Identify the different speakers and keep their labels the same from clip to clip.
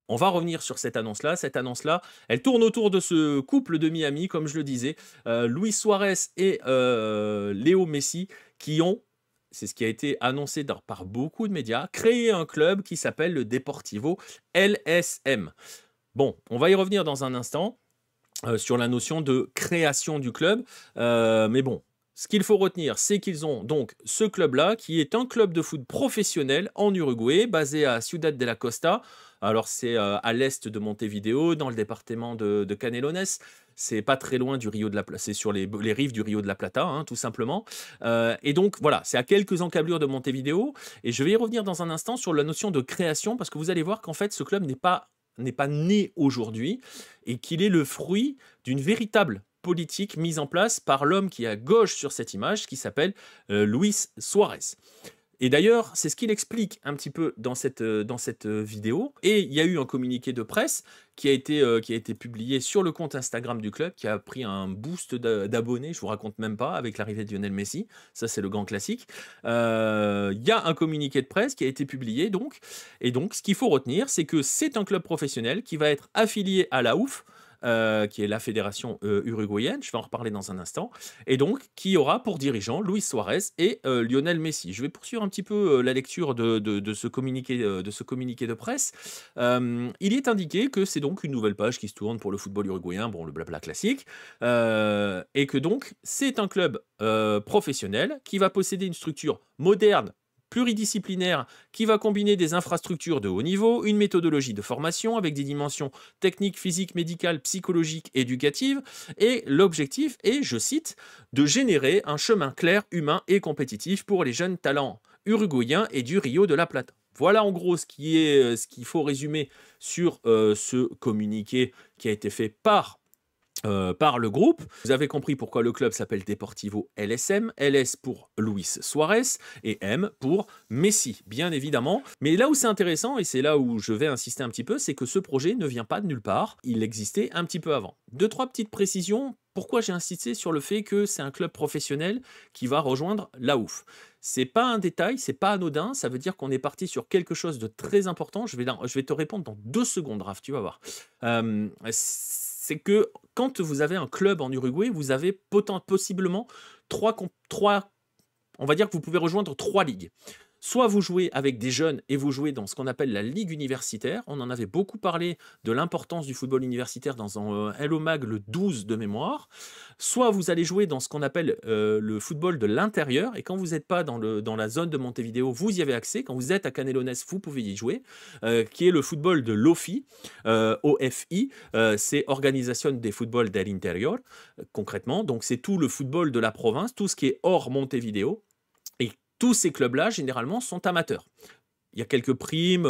Speaker 1: On va revenir sur cette annonce-là. Cette annonce-là, elle tourne autour de ce couple de Miami, comme je le disais, Luis Suarez et Léo Messi, qui ont, c'est ce qui a été annoncé par beaucoup de médias, créé un club qui s'appelle le Deportivo LSM. Bon, on va y revenir dans un instant sur la notion de création du club. Mais bon, ce qu'il faut retenir, c'est qu'ils ont donc ce club-là, qui est un club de foot professionnel en Uruguay, basé à Ciudad de la Costa. Alors, c'est à l'est de Montevideo, dans le département de Canelones. C'est pas très loin du Rio de la Plata, c'est sur les rives du Rio de la Plata, hein, tout simplement. Et donc, voilà, c'est à quelques encablures de Montevideo. Et je vais y revenir dans un instant sur la notion de création, parce que vous allez voir qu'en fait, ce club n'est pas né aujourd'hui et qu'il est le fruit d'une véritable politique mise en place par l'homme qui est à gauche sur cette image, qui s'appelle Luis Suarez. Et d'ailleurs, c'est ce qu'il explique un petit peu dans cette vidéo. Et il y a eu un communiqué de presse qui a été publié sur le compte Instagram du club, qui a pris un boost d'abonnés, je vous raconte même pas, avec l'arrivée de Lionel Messi. Ça, c'est le grand classique. Il y a un communiqué de presse qui a été publié, donc. Et donc, ce qu'il faut retenir, c'est que c'est un club professionnel qui va être affilié à la OUF, qui est la fédération uruguayenne, je vais en reparler dans un instant, et donc qui aura pour dirigeants Luis Suarez et Lionel Messi. Je vais poursuivre un petit peu la lecture de ce communiqué de presse. Il est indiqué que c'est donc une nouvelle page qui se tourne pour le football uruguayen, bon, le blabla classique, et que donc c'est un club professionnel qui va posséder une structure moderne, pluridisciplinaire, qui va combiner des infrastructures de haut niveau, une méthodologie de formation avec des dimensions techniques, physiques, médicales, psychologiques, éducatives, et l'objectif est, je cite, de générer un chemin clair, humain et compétitif pour les jeunes talents uruguayens et du Rio de la Plata. Voilà en gros ce qu'il faut résumer sur ce communiqué qui a été fait par le groupe. Vous avez compris pourquoi le club s'appelle Deportivo LSM, LS pour Luis Suarez et M pour Messi, bien évidemment. Mais là où c'est intéressant, et c'est là où je vais insister un petit peu, c'est que ce projet ne vient pas de nulle part, il existait un petit peu avant. Deux, trois petites précisions. Pourquoi j'ai insisté sur le fait que c'est un club professionnel qui va rejoindre la OUF? C'est pas un détail, c'est pas anodin, ça veut dire qu'on est parti sur quelque chose de très important. Je vais te répondre dans 2 secondes, Raph, tu vas voir. C'est que quand vous avez un club en Uruguay, vous avez possiblement trois, on va dire que vous pouvez rejoindre 3 ligues. Soit vous jouez avec des jeunes et vous jouez dans ce qu'on appelle la ligue universitaire. On en avait beaucoup parlé de l'importance du football universitaire dans un Hello Mag le 12 de mémoire. Soit vous allez jouer dans ce qu'on appelle le football de l'intérieur. Et quand vous n'êtes pas dans la zone de Montevideo, vous y avez accès. Quand vous êtes à Canelones, vous pouvez y jouer. Qui est le football de l'OFI. OFI, c'est Organisation de Fútbol del Interior, concrètement. Donc c'est tout le football de la province, tout ce qui est hors Montevideo. Et tous ces clubs-là, généralement, sont amateurs. Il y a quelques primes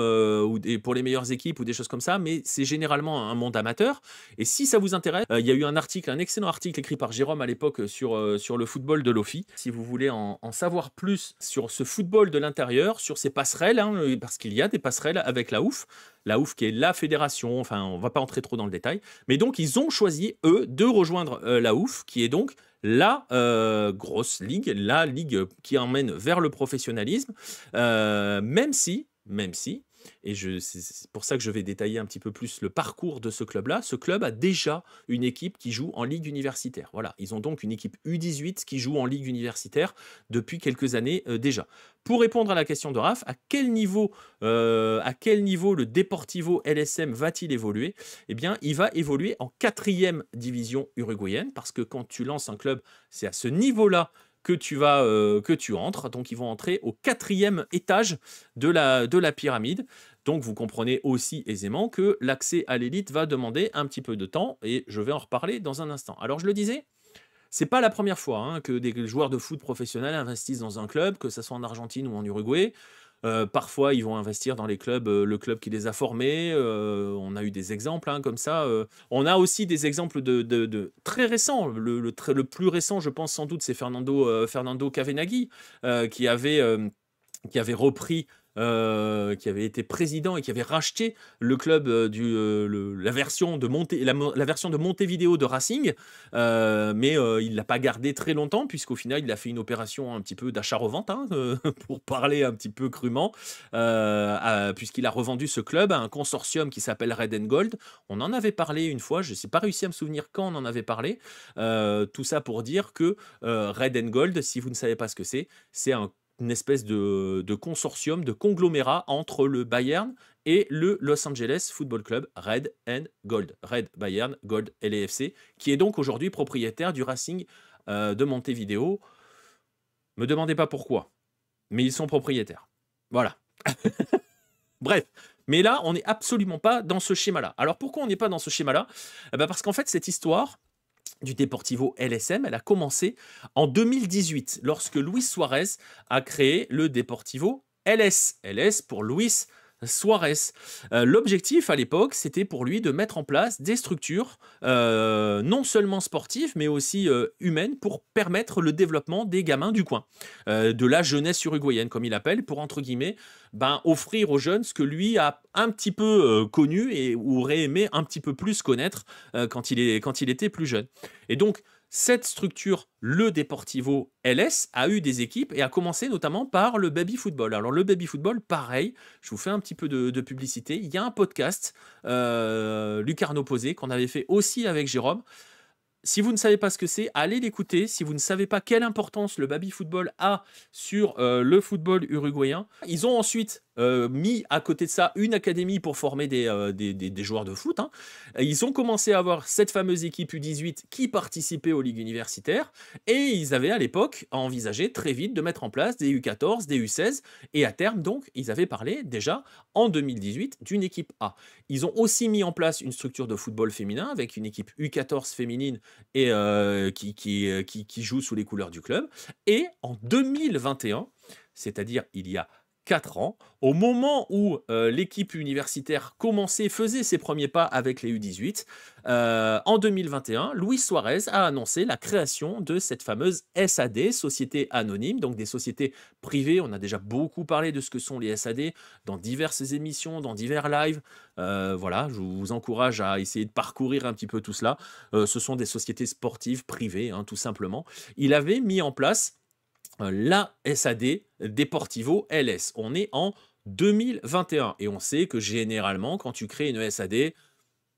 Speaker 1: pour les meilleures équipes ou des choses comme ça, mais c'est généralement un monde amateur. Et si ça vous intéresse, il y a eu un excellent article écrit par Jérôme à l'époque sur le football de l'OFI. Si vous voulez en savoir plus sur ce football de l'intérieur, sur ces passerelles, hein, parce qu'il y a des passerelles avec la OUF qui est la fédération, enfin on ne va pas entrer trop dans le détail, mais donc ils ont choisi, eux, de rejoindre la OUF, qui est donc la grosse ligue, la ligue qui emmène vers le professionnalisme, même si, et c'est pour ça que je vais détailler un petit peu plus le parcours de ce club-là, ce club a déjà une équipe qui joue en ligue universitaire. Voilà, ils ont donc une équipe U18 qui joue en ligue universitaire depuis quelques années déjà. Pour répondre à la question de Raph, à quel niveau le Deportivo LSM va-t-il évoluer? Eh bien, il va évoluer en 4e division uruguayenne, parce que quand tu lances un club, c'est à ce niveau-là que tu entres. Donc, ils vont entrer au 4e étage de la pyramide. Donc, vous comprenez aussi aisément que l'accès à l'élite va demander un petit peu de temps, et je vais en reparler dans un instant. Alors, je le disais, c'est pas la première fois que des joueurs de foot professionnels investissent dans un club, que ce soit en Argentine ou en Uruguay. Parfois, ils vont investir dans les clubs, le club qui les a formés. On a eu des exemples comme ça. On a aussi des exemples de très récents. Le plus récent, je pense sans doute, c'est Fernando Cavenaghi, qui avait repris qui avait été président et qui avait racheté le club, la version de la version de Montevideo de Racing, mais il l'a pas gardé très longtemps puisqu'au final, il a fait une opération un petit peu d'achat-revente, hein, pour parler un petit peu crûment, puisqu'il a revendu ce club à un consortium qui s'appelle Red and Gold. On en avait parlé une fois, je n'ai pas réussi à me souvenir quand on en avait parlé. Tout ça pour dire que Red and Gold, si vous ne savez pas ce que c'est une espèce de consortium, de conglomérat entre le Bayern et le Los Angeles Football Club, Red and Gold. Red, Bayern, Gold, LAFC, qui est donc aujourd'hui propriétaire du Racing de Montevideo. Me demandez pas pourquoi, mais ils sont propriétaires. Voilà. Bref, mais là, on n'est absolument pas dans ce schéma-là. Alors pourquoi on n'est pas dans ce schéma-là? Parce qu'en fait, cette histoire du Deportivo LSM, elle a commencé en 2018, lorsque Luis Suarez a créé le Deportivo LS. LS pour Luis Suarez. L'objectif à l'époque, c'était pour lui de mettre en place des structures non seulement sportives, mais aussi humaines pour permettre le développement des gamins du coin, de la jeunesse uruguayenne, comme il appelle, pour entre guillemets offrir aux jeunes ce que lui a un petit peu connu et aurait aimé un petit peu plus connaître quand il était plus jeune. Et donc, cette structure, le Deportivo LS, a eu des équipes et a commencé notamment par le baby football. Alors le baby football, pareil, je vous fais un petit peu de publicité. Il y a un podcast, Lucarno Posé, qu'on avait fait aussi avec Jérôme. Si vous ne savez pas ce que c'est, allez l'écouter. Si vous ne savez pas quelle importance le baby football a sur le football uruguayen, ils ont ensuite mis à côté de ça une académie pour former des joueurs de foot, hein. Ils ont commencé à avoir cette fameuse équipe U18 qui participait aux ligues universitaires et ils avaient à l'époque envisagé très vite de mettre en place des U14, des U16 et à terme donc ils avaient parlé déjà en 2018 d'une équipe A. Ils ont aussi mis en place une structure de football féminin avec une équipe U14 féminine et qui joue sous les couleurs du club. Et en 2021, c'est-à-dire il y a 4 ans, au moment où l'équipe universitaire faisait ses premiers pas avec les U18, en 2021, Luis Suarez a annoncé la création de cette fameuse SAD, Société Anonyme, donc des sociétés privées. On a déjà beaucoup parlé de ce que sont les SAD dans diverses émissions, dans divers lives. Voilà, je vous encourage à essayer de parcourir un petit peu tout cela. Ce sont des sociétés sportives privées, hein, tout simplement. Il avait mis en place la SAD Deportivo LS. On est en 2021 et on sait que généralement, quand tu crées une SAD,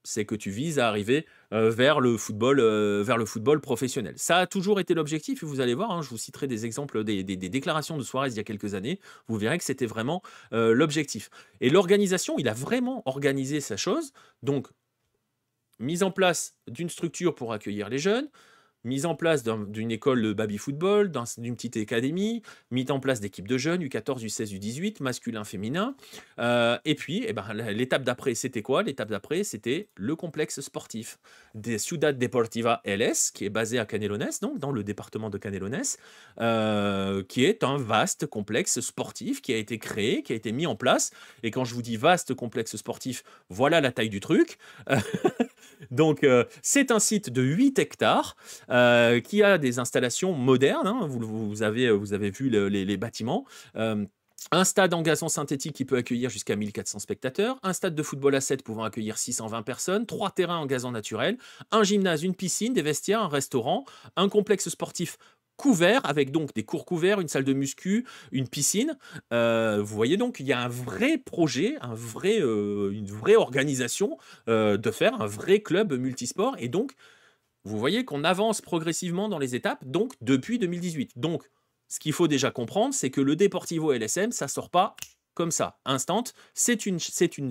Speaker 1: c'est que tu vises à arriver vers le football professionnel. Ça a toujours été l'objectif et vous allez voir, hein, je vous citerai des exemples des déclarations de Suarez il y a quelques années, vous verrez que c'était vraiment l'objectif. Et l'organisation, il a vraiment organisé sa chose, donc mise en place d'une structure pour accueillir les jeunes, mise en place d'une école de baby football, d'une petite académie, mise en place d'équipes de jeunes, U14, U16, U18, masculin, féminin. Et puis, l'étape d'après, c'était quoi? L'étape d'après, c'était le complexe sportif des Ciudad Deportiva LS, qui est basé à Canelones, donc dans le département de Canelones, qui est un vaste complexe sportif qui a été créé, qui a été mis en place. Et quand je vous dis vaste complexe sportif, voilà la taille du truc. Donc, c'est un site de 8 hectares qui a des installations modernes, hein. Vous avez vu les bâtiments. Un stade en gazon synthétique qui peut accueillir jusqu'à 1400 spectateurs, un stade de football à 7 pouvant accueillir 620 personnes, 3 terrains en gazon naturel, un gymnase, une piscine, des vestiaires, un restaurant, un complexe sportif couvert, avec donc des cours couverts, une salle de muscu, une piscine. Vous voyez donc, il y a un vrai projet, une vraie organisation de faire un vrai club multisport. Et donc, vous voyez qu'on avance progressivement dans les étapes, donc depuis 2018. Donc, ce qu'il faut déjà comprendre, c'est que le Deportivo LSM, ça sort pas comme ça, instant. C'est une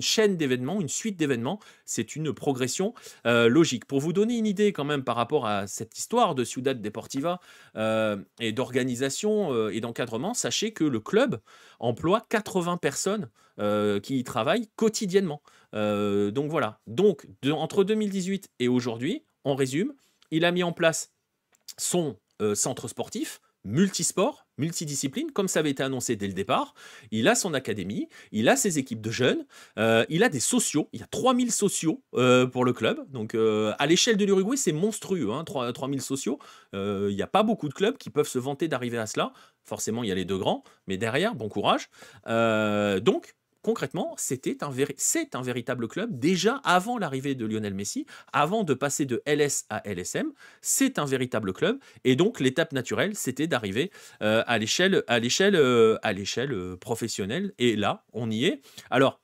Speaker 1: chaîne d'événements, une suite d'événements, c'est une progression logique. Pour vous donner une idée quand même par rapport à cette histoire de Ciudad Deportiva et d'organisation et d'encadrement, sachez que le club emploie 80 personnes qui y travaillent quotidiennement. Donc voilà, donc entre 2018 et aujourd'hui, on résume, il a mis en place son centre sportif, multisport, multidiscipline, comme ça avait été annoncé dès le départ. Il a son académie, il a ses équipes de jeunes, il a des sociaux, il y a 3000 sociaux pour le club. Donc à l'échelle de l'Uruguay, c'est monstrueux, hein, 3000 sociaux. Il n'y a pas beaucoup de clubs qui peuvent se vanter d'arriver à cela. Forcément, il y a les deux grands, mais derrière, bon courage. Donc, concrètement, c'est un véritable club déjà avant l'arrivée de Lionel Messi, avant de passer de LS à LSM. C'est un véritable club, et donc l'étape naturelle, c'était d'arriver à l'échelle professionnelle. Et là, on y est. Alors,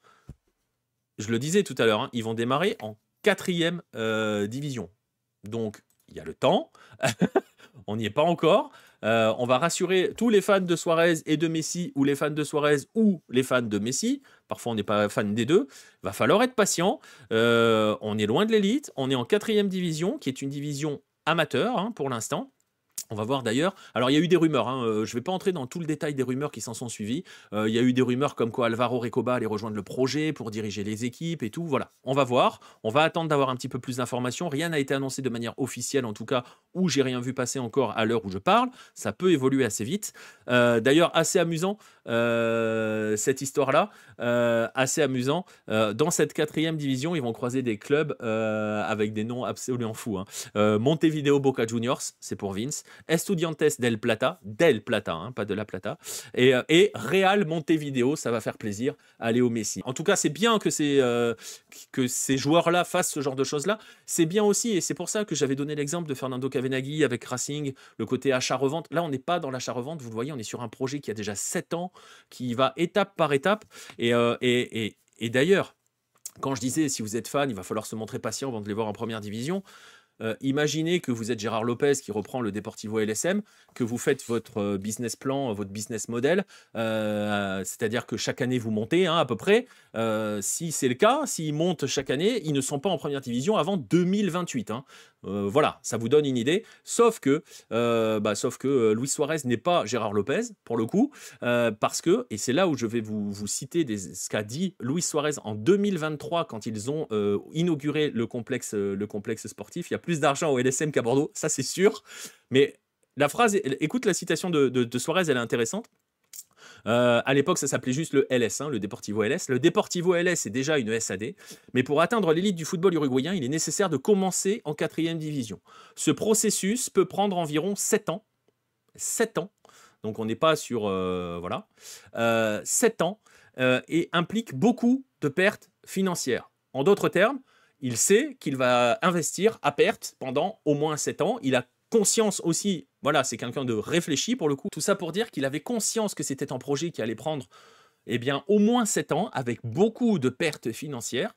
Speaker 1: je le disais tout à l'heure, hein, ils vont démarrer en 4e division. Donc, il y a le temps. On n'y est pas encore. On va rassurer tous les fans de Suarez et de Messi, ou les fans de Suarez ou les fans de Messi. Parfois, on n'est pas fan des deux. Il va falloir être patient. On est loin de l'élite. On est en 4e division, qui est une division amateur, hein, pour l'instant. On va voir d'ailleurs. Alors, il y a eu des rumeurs, hein, je ne vais pas entrer dans tout le détail des rumeurs qui s'en sont suivies. Il y a eu des rumeurs comme quoi Alvaro Recoba allait rejoindre le projet pour diriger les équipes et tout. Voilà, on va voir. On va attendre d'avoir un petit peu plus d'informations. Rien n'a été annoncé de manière officielle, en tout cas, où j'ai rien vu passer encore à l'heure où je parle. Ça peut évoluer assez vite. D'ailleurs, assez amusant, cette histoire-là. Assez amusant. Dans cette 4e division, ils vont croiser des clubs avec des noms absolument fous, hein. Montevideo Boca Juniors, c'est pour Vince. Estudiantes del Plata, hein, pas de la Plata, et Real Montevideo, ça va faire plaisir à Léo Messi. En tout cas, c'est bien que ces joueurs-là fassent ce genre de choses-là. C'est bien aussi, et c'est pour ça que j'avais donné l'exemple de Fernando Cavenaghi avec Racing, le côté achat-revente. Là, on n'est pas dans l'achat-revente, vous le voyez, on est sur un projet qui a déjà 7 ans, qui va étape par étape, et d'ailleurs, quand je disais, si vous êtes fan, il va falloir se montrer patient avant de les voir en première division. Imaginez que vous êtes Gérard Lopez qui reprend le Deportivo LSM, que vous faites votre business plan, votre business model, c'est-à-dire que chaque année vous montez, hein, à peu près. Si c'est le cas, s'ils montent chaque année, ils ne sont pas en première division avant 2028. Hein. Voilà, ça vous donne une idée. Sauf que Luis Suarez n'est pas Gérard Lopez, pour le coup, parce que, et c'est là où je vais vous citer ce qu'a dit Luis Suarez en 2023 quand ils ont inauguré le complexe sportif. Il y a plus d'argent au LSM qu'à Bordeaux, ça c'est sûr. Mais la phrase, écoute la citation de Suarez, elle est intéressante. À l'époque, ça s'appelait juste le LS, hein, le Deportivo LS. Le Deportivo LS est déjà une SAD, mais pour atteindre l'élite du football uruguayen, il est nécessaire de commencer en 4e division. Ce processus peut prendre environ 7 ans. 7 ans. Donc on n'est pas sur... 7 ans, et implique beaucoup de pertes financières. En d'autres termes, il sait qu'il va investir à perte pendant au moins 7 ans. Il a conscience aussi, voilà, c'est quelqu'un de réfléchi pour le coup. Tout ça pour dire qu'il avait conscience que c'était un projet qui allait prendre au moins 7 ans, avec beaucoup de pertes financières.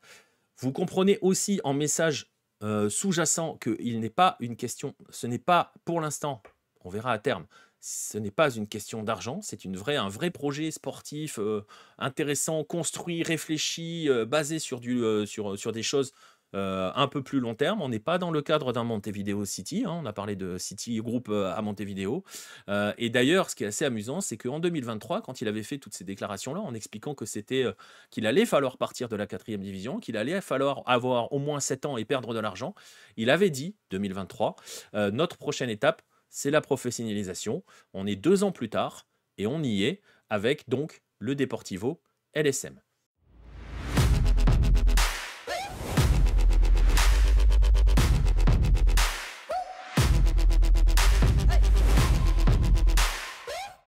Speaker 1: Vous comprenez aussi en message sous-jacent que ce n'est pas pour l'instant, on verra à terme, ce n'est pas une question d'argent, c'est un vrai projet sportif intéressant, construit, réfléchi, basé sur des choses un peu plus long terme. On n'est pas dans le cadre d'un Montevideo City, hein, on a parlé de City Group à Montevideo. Et d'ailleurs, ce qui est assez amusant, c'est qu'en 2023, quand il avait fait toutes ces déclarations-là, en expliquant que qu'il allait falloir partir de la 4e division, qu'il allait falloir avoir au moins 7 ans et perdre de l'argent, il avait dit, 2023, notre prochaine étape, c'est la professionnalisation. On est 2 ans plus tard, et on y est avec donc le Deportivo LSM.